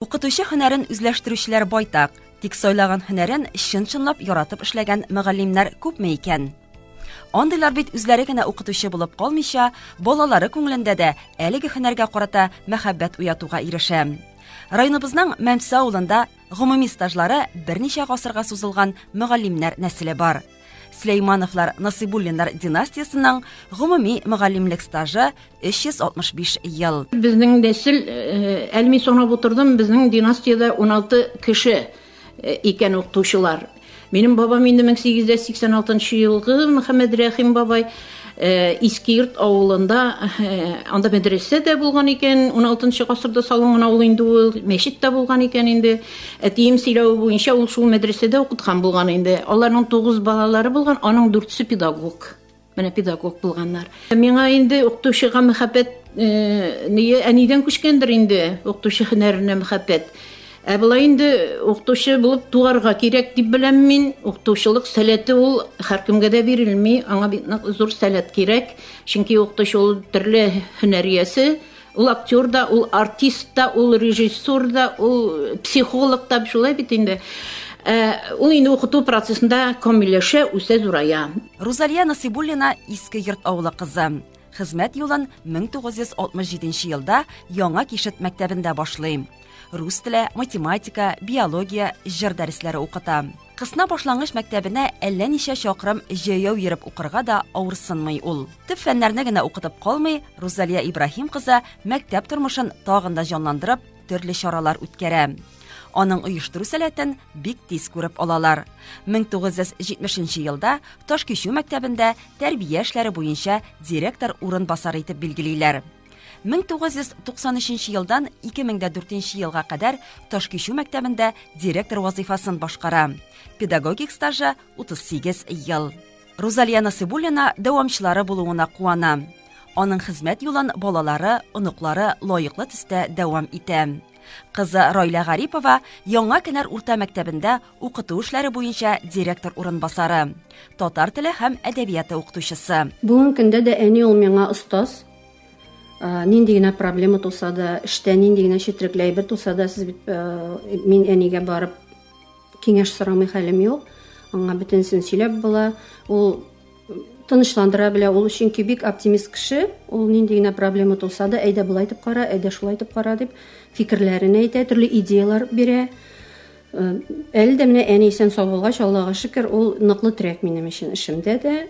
Укытучы һөнәрен үзләштерүчеләр байтак, тик сайлаган һөнәрен чын-чынлап яратып эшләгән мөгаллимнәр күпме икән? Андыйлар бит үзләре генә укытучы булып калмыйча, балалары күңелендә дә әлеге һөнәргә карата мәхәббәт уятуга ирешә. Районыбызның Мәмсә авылында гомуми стажлары берничә гасырга сузылган мөгаллимнәр нәселе бар. Сөләймановлар, Насыйбуллиннар династиясының гомуми мөгаллимлек стажы 365 ел. Безнең нәсел, әлми санап утырдым, безнең династияда 16 кеше икән укытучылар. Минем бабам инде 1886 елгы Мөхәммәд Рәхим бабай Искирт авылында, анда мәдрәсә дә булган икән, 16 гасырда салынган авыл инде ул, мәчет тә булган икән инде. Әтием сөйләве буенча ул шул мәдрәсәдә укыткан булган инде. Аларның 9 балалары булган, аның 4-се педагог. Менә педагог булганнар. Миңа инде укытучыга мәхәббәт әнидән күчкәндер инде, укытучы һөнәренә мәхәббәт. Булай инде укытучы булып туарга кирәк дип беләм мин. Укытучылык сәләте ул һәркемгә дә бирелми, аңа бит зур сәләт кирәк. Чөнки укытучы ул төрле һөнәр иясе, ул актер да, ул артист да, ул режиссер да, ул психолог да, шулай бит инде. Ул инде укыту процессында камилләшә, үсә, зурая. Розалия Насыйбуллина Иске Йорт авылы кызы. Хезмәт юлын 1967 елда Яңа Кишет мәктәбендә башлый. Рус теле, математика, биология, җыр дәресләре укыта. Кысна башлангыч мәктәбенә әллә ничә чакрым җәяү йөреп укырга да авырсынмый ул. Төп фәннәрне генә укытып калмый, Розалия Ибраһим кызы мәктәп тормышын тагын да җанландырып, төрле чаралар үткәрә. Аның оештыру сәләтен бик тиз күреп алалар. 1970 елда Ташкишу мәктәбендә тәрбия эшләре буенча директор урынбасары итеп билгелиләр. 1993 елдан 2004 елга кадәр Ташкишу мәктәбендә директор вазифасын башкара. Педагогик стажы 38 ел. Розалия Насыйбуллина дәвамчылары булуына куана. Аның хезмәт юлын балалары, оныклары лаеклы төстә дәвам итә. Кызы Райла Гарипова Яңа Кенәр урта мәктәбендә укыту эшләре буенча директор урынбасары. Татар теле һәм әдәбияты укытучысы. Бүген көндә дә әни ул миңа остаз. Нинди генә проблема туса да, эштә нинди генә четерекләй бер туса да, сез бит мин әнигә барып киңәш сорамый хәлем юк. Аңа бөтенсен сөйләп була. Ул тынычландыра белә, ул чөнки бик оптимист кеше. Ул нинди генә проблема туса да, әйдә булай итеп кара, әйдә шулай итеп кара дип фикерләрен әйтә, төрле идеялар бирә. Әле дә менә әни исән сау булгач, Аллага шөкер, ул ныклы терәк минем өчен эшемдә дә,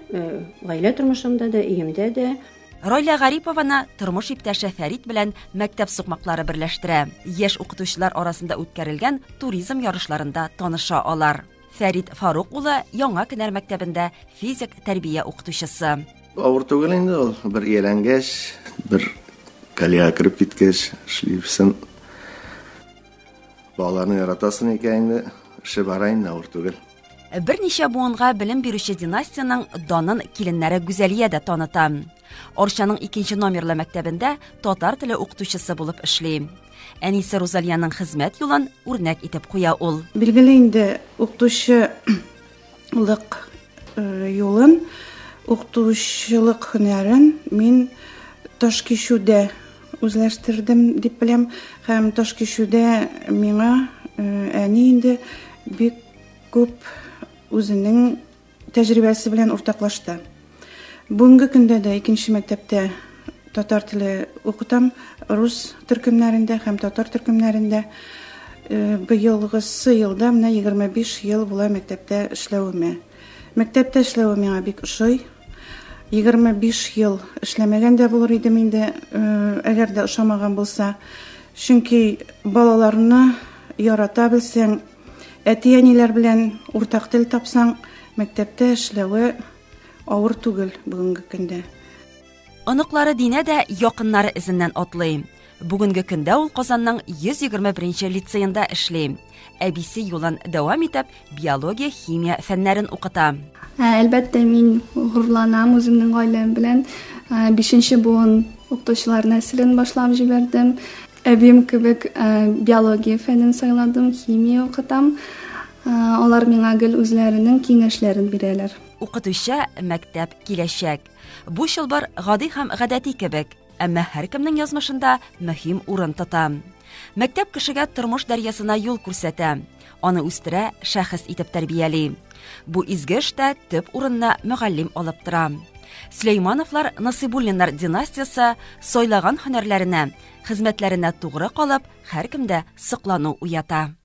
гаилә тормышымда да, өемдә дә. Райла Гарипованы тормыш иптәше Фәрит белән мәктәп сукмаклары берләштерә. Яшь укытучылар арасында үткәрелгән туризм ярышларында таныша алар. Фәрит Фарук улы Яңа Кенәр мәктәбендә физик тәрбия укытучысы. Авыр түгел инде ул, бер еләнгәч, бер калия кирип киткәч, эшлибсен. Балаларны яратасын икән инде, эше бара инде, авыр түгел. Берничә буынга белем бирүче династияның данын киленнәре Гүзәлия дә таныта. Орчаның 2 номерлы мәктәбендә татар теле укытучысы булып эшли. Әнисе Розалияның хезмәт юлын үрнәк итеп куя ул. Билгеле инде укытучылык юлын, укытучылык һөнәрен мин Ташкишүдә үзләштердем дип беләм. Һәм Ташкишүдә миңа әни инде бик күп үзенең тәҗрибәсе белән уртаклашты. Бүгенге көндә дә 2нче мәктәптә татар теле укытам, рус төркемнәрендә һәм татар төркемнәрендә. Быелгысы елда менә 25 ел була мәктәптә эшләвемә. Мәктәптә эшләве миңа бик ошый. 25 ел эшләмәгән дә булыр идем инде, әгәр дә ошамаган булса. Чөнки балаларны ярата белсәң, әти-әниләр белән уртак тел тапсаң, мәктәптә эшләве авыр түгел бүгенге көндә. Оныклары Динә дә якыннары эзеннән атлый. Бүгенге көндә ул Казанның 121 лицейында эшли. Әбисе юлын дәвам итеп, биология, химия фәннәрен укыта. Әлбәттә, мин гурланам үземнең гаиләм белән. 5нче буын укытучылар нәселен башлап җибәрдем. Әбим кебек биология фәнен сайладым, химия укытам. Алар миңа гел үзләренең киңәшләрен бирәләр. Укытучы мәктәп киләчәк. Бу чылбыр гади һәм гадәти кебек, әмма һәркемнең язмышында мөһим урын тота. Мәктәп кешегә тормыш дәрьясына юл күрсәтә. Аны үстерә, шәхес итеп тәрбияли. Бу изге эштә төп урынны мөгаллим алып тора. Сөләймановлар Насыйбуллиннар династиясы сайлаган һөнәрләренә, хезмәтләренә тугры калып, һәркемдә соклану уята.